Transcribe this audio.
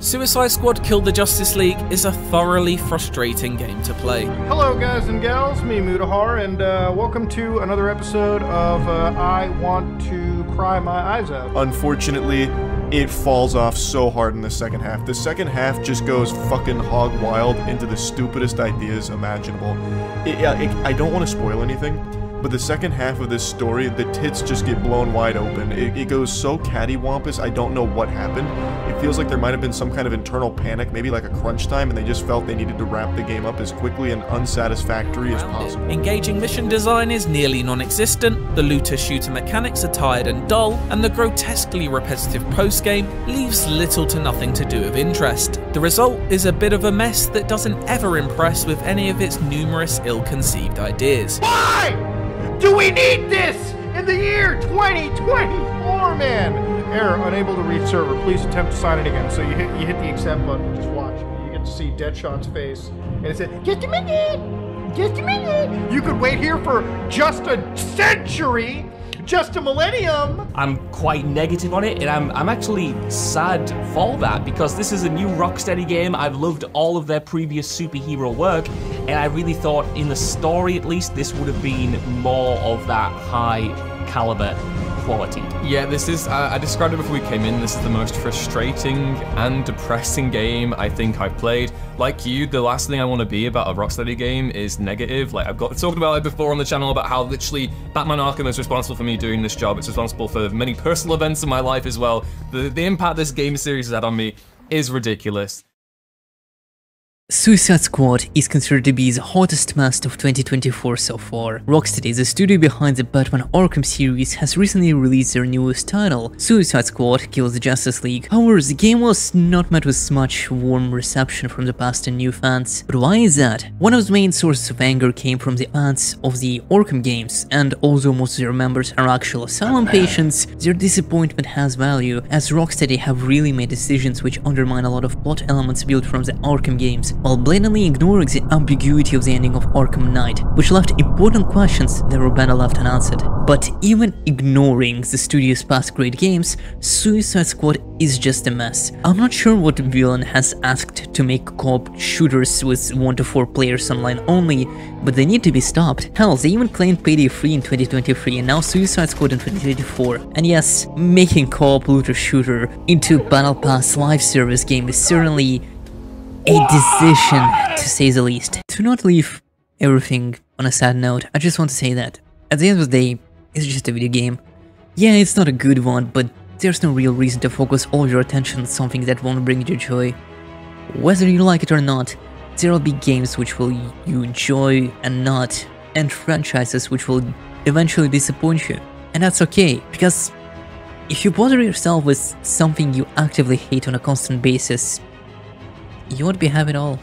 Suicide Squad Kill the Justice League is a thoroughly frustrating game to play. Hello guys and gals, me Mutahar, and welcome to another episode of I Want to Cry My Eyes Out. Unfortunately, it falls off so hard in the second half. The second half just goes fucking hog wild into the stupidest ideas imaginable. I don't want to spoil anything, but the second half of this story, the tits just get blown wide open. It goes so cattywampus, I don't know what happened. It feels like there might have been some kind of internal panic, maybe like a crunch time, and they just felt they needed to wrap the game up as quickly and unsatisfactory as possible. Engaging mission design is nearly non-existent, the looter-shooter mechanics are tired and dull, and the grotesquely repetitive post-game leaves little to nothing to do of interest. The result is a bit of a mess that doesn't ever impress with any of its numerous ill-conceived ideas. Why do we need this in the year 2024, man? Error, unable to reach server. Please attempt to sign it again. So you hit the accept button. Just watch. You get to see Deadshot's face, and it said, "Just a minute, just a minute." You could wait here for just a century, just a millennium. I'm quite negative on it, and I'm actually sad for that, because this is a new Rocksteady game. I've loved all of their previous superhero work, and I really thought, in the story at least, this would have been more of that high caliber quality. Yeah, this is, I described it before we came in, this is the most frustrating and depressing game I think I've played. Like you, the last thing I want to be about a Rocksteady game is negative. Like, I've talked about it before on the channel about how literally Batman Arkham is responsible for me doing this job. It's responsible for many personal events in my life as well. The impact this game series has had on me is ridiculous. Suicide Squad is considered to be the hottest mess of 2024 so far. Rocksteady, the studio behind the Batman Arkham series, has recently released their newest title, Suicide Squad Kill the Justice League. However, the game was not met with much warm reception from the past and new fans. But why is that? One of the main sources of anger came from the fans of the Arkham games, and although most of their members are actual asylum patients, their disappointment has value, as Rocksteady have really made decisions which undermine a lot of plot elements built from the Arkham games, while blatantly ignoring the ambiguity of the ending of Arkham Knight, which left important questions that were better left unanswered. But even ignoring the studio's past great games, Suicide Squad is just a mess. I'm not sure what villain has asked to make co-op shooters with 1 to 4 players online only, but they need to be stopped. Hell, they even claimed Payday 3 in 2023 and now Suicide Squad in 2024. And yes, making co-op looter shooter into Battle Pass live service game is certainly a decision, to say the least. To not leave everything on a sad note, I just want to say that at the end of the day, it's just a video game. Yeah, it's not a good one, but there's no real reason to focus all your attention on something that won't bring you joy. Whether you like it or not, there will be games which will you enjoy and not, and franchises which will eventually disappoint you. And that's okay, because if you bother yourself with something you actively hate on a constant basis, you won't be having it all.